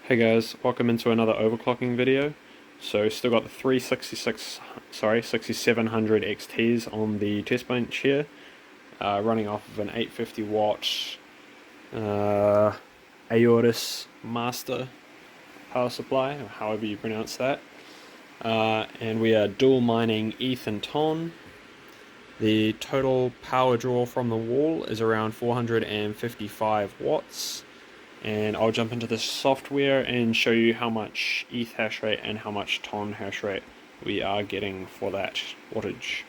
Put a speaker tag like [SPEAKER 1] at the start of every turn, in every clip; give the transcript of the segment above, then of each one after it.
[SPEAKER 1] Hey guys, welcome into another overclocking video. So still got the 6700 XTs on the test bench here, running off of an 850 watt Aorus Master power supply, or however you pronounce that. And we are dual mining ETH and TON. The total power draw from the wall is around 455 watts. And I'll jump into the software and show you how much ETH hash rate and how much TON hash rate we are getting for that wattage.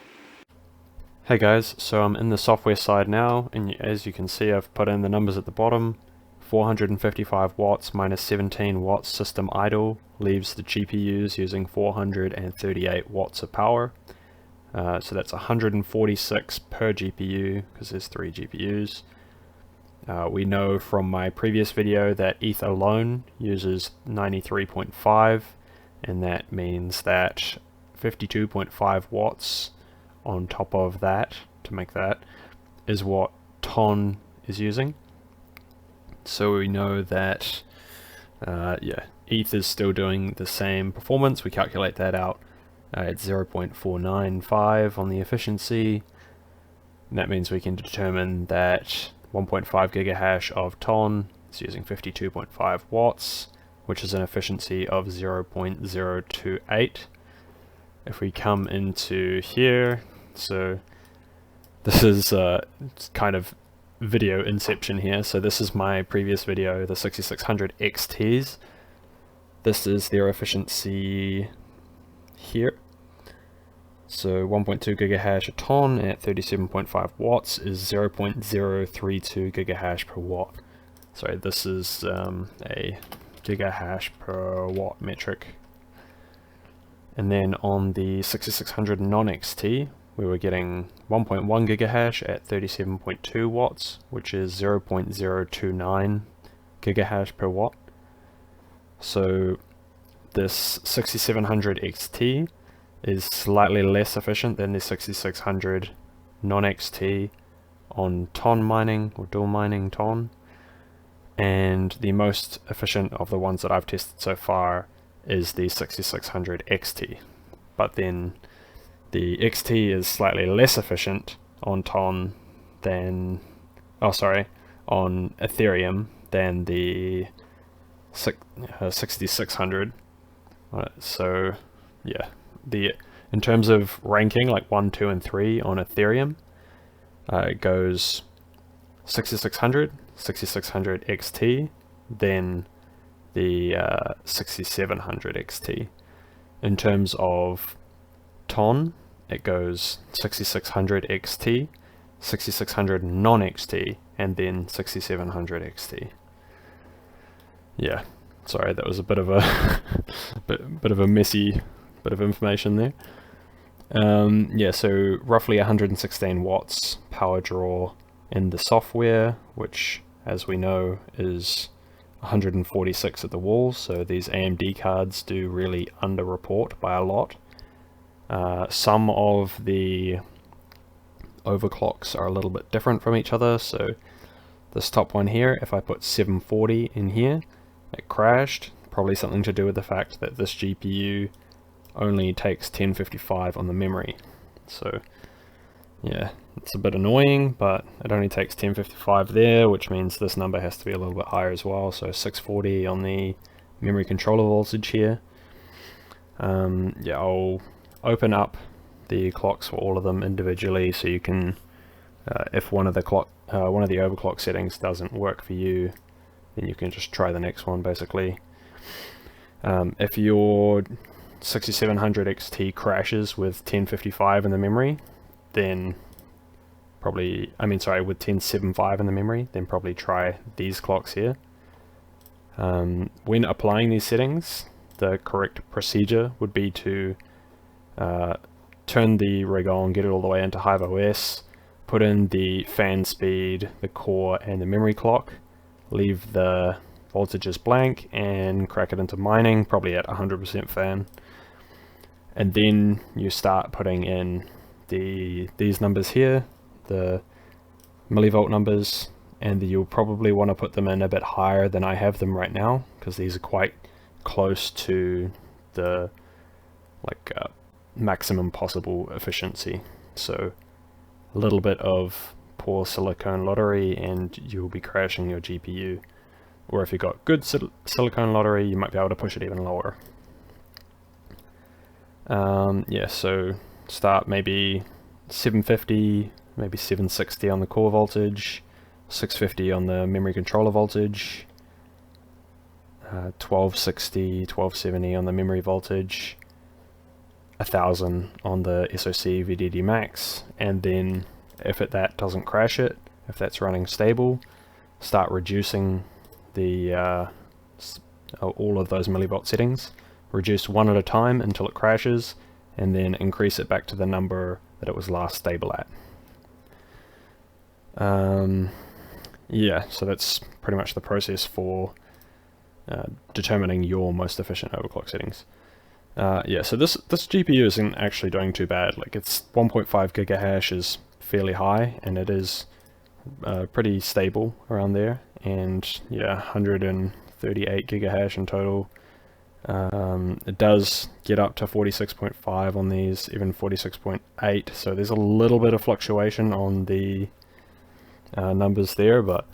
[SPEAKER 1] Hey guys, so I'm in the software side now, and as you can see I've put in the numbers at the bottom. 455 watts minus 17 watts system idle leaves the GPUs using 438 watts of power. So that's 146 per GPU, because there's 3 GPUs. We know from my previous video that ETH alone uses 93.5, and that means that 52.5 watts on top of that, to make that, is what TON is using. So we know that ETH is still doing the same performance. We calculate that out at 0.495 on the efficiency, and that means we can determine that 1.5 gigahash of TON is using 52.5 watts, which is an efficiency of 0.028. If we come into here, so this is kind of video inception here. So this is my previous video, the 6600 XTs. This is their efficiency here. So 1.2 gigahash a TON at 37.5 watts is 0.032 gigahash per watt. Sorry, this is a gigahash per watt metric. And then on the 6600 non-XT, we were getting 1.1 gigahash at 37.2 watts, which is 0.029 gigahash per watt. So this 6700 XT is slightly less efficient than the 6600 non-XT on TON mining, or dual mining TON, and the most efficient of the ones that I've tested so far is the 6600 XT. But then the XT is slightly less efficient on TON than, on Ethereum than the 6600. So yeah. In terms of ranking, like 1, 2, and 3 on Ethereum, it goes 6600, 6600 XT, then the 6700 XT. In terms of TON, it goes 6600 XT, 6600 non-XT, and then 6700 XT. Yeah, sorry, that was a bit of a bit of a messy bit of information there. Yeah, so roughly 116 watts power draw in the software, which, as we know, is 146 at the wall, so these AMD cards do really underreport by a lot. Some of the overclocks are a little bit different from each other, so this top one here, if I put 740 in here, it crashed. Probably something to do with the fact that this GPU only takes 1055 on the memory. So yeah, it's a bit annoying, but it only takes 1055 there, which means this number has to be a little bit higher as well, so 640 on the memory controller voltage here. Yeah, I'll open up the clocks for all of them individually, so you can, if one of the overclock settings doesn't work for you, then you can just try the next one basically. If your 6700 XT crashes with 1055 in the memory, then probably, with 1075 in the memory, then probably try these clocks here. When applying these settings, the correct procedure would be to turn the rig on, get it all the way into Hive OS, put in the fan speed, the core, and the memory clock, leave the voltages blank, and crack it into mining, probably at 100% fan. And then you start putting in these numbers here, the millivolt numbers, and you'll probably want to put them in a bit higher than I have them right now, because these are quite close to the maximum possible efficiency. So a little bit of poor silicone lottery and you'll be crashing your GPU. Or if you've got good silicone lottery, you might be able to push it even lower. Yeah, so start maybe 750, maybe 760 on the core voltage, 650 on the memory controller voltage, 1260, 1270 on the memory voltage, 1000 on the SoC VDD max, and then if that doesn't crash it, if that's running stable, start reducing the all of those millivolt settings. Reduce one at a time until it crashes, and then increase it back to the number that it was last stable at. Yeah, so that's pretty much the process for determining your most efficient overclock settings. Yeah, so this GPU isn't actually doing too bad. Like, it's 1.5 gigahash is fairly high, and it is pretty stable around there. And yeah, 138 gigahash in total. It does get up to 46.5 on these, even 46.8. So there's a little bit of fluctuation on the numbers there, but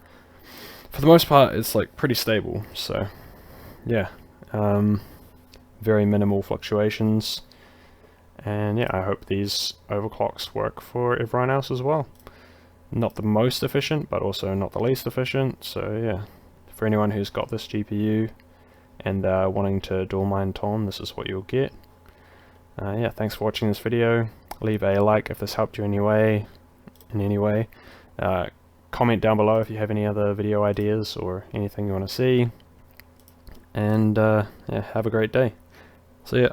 [SPEAKER 1] for the most part, it's like pretty stable. So yeah. Very minimal fluctuations, and yeah, I hope these overclocks work for everyone else as well. Not the most efficient, but also not the least efficient. So yeah, for anyone who's got this GPU and wanting to dual mine TON, this is what you'll get. Yeah, thanks for watching this video. Leave a like if this helped you in any way. Comment down below if you have any other video ideas or anything you want to see. And yeah, have a great day. See ya.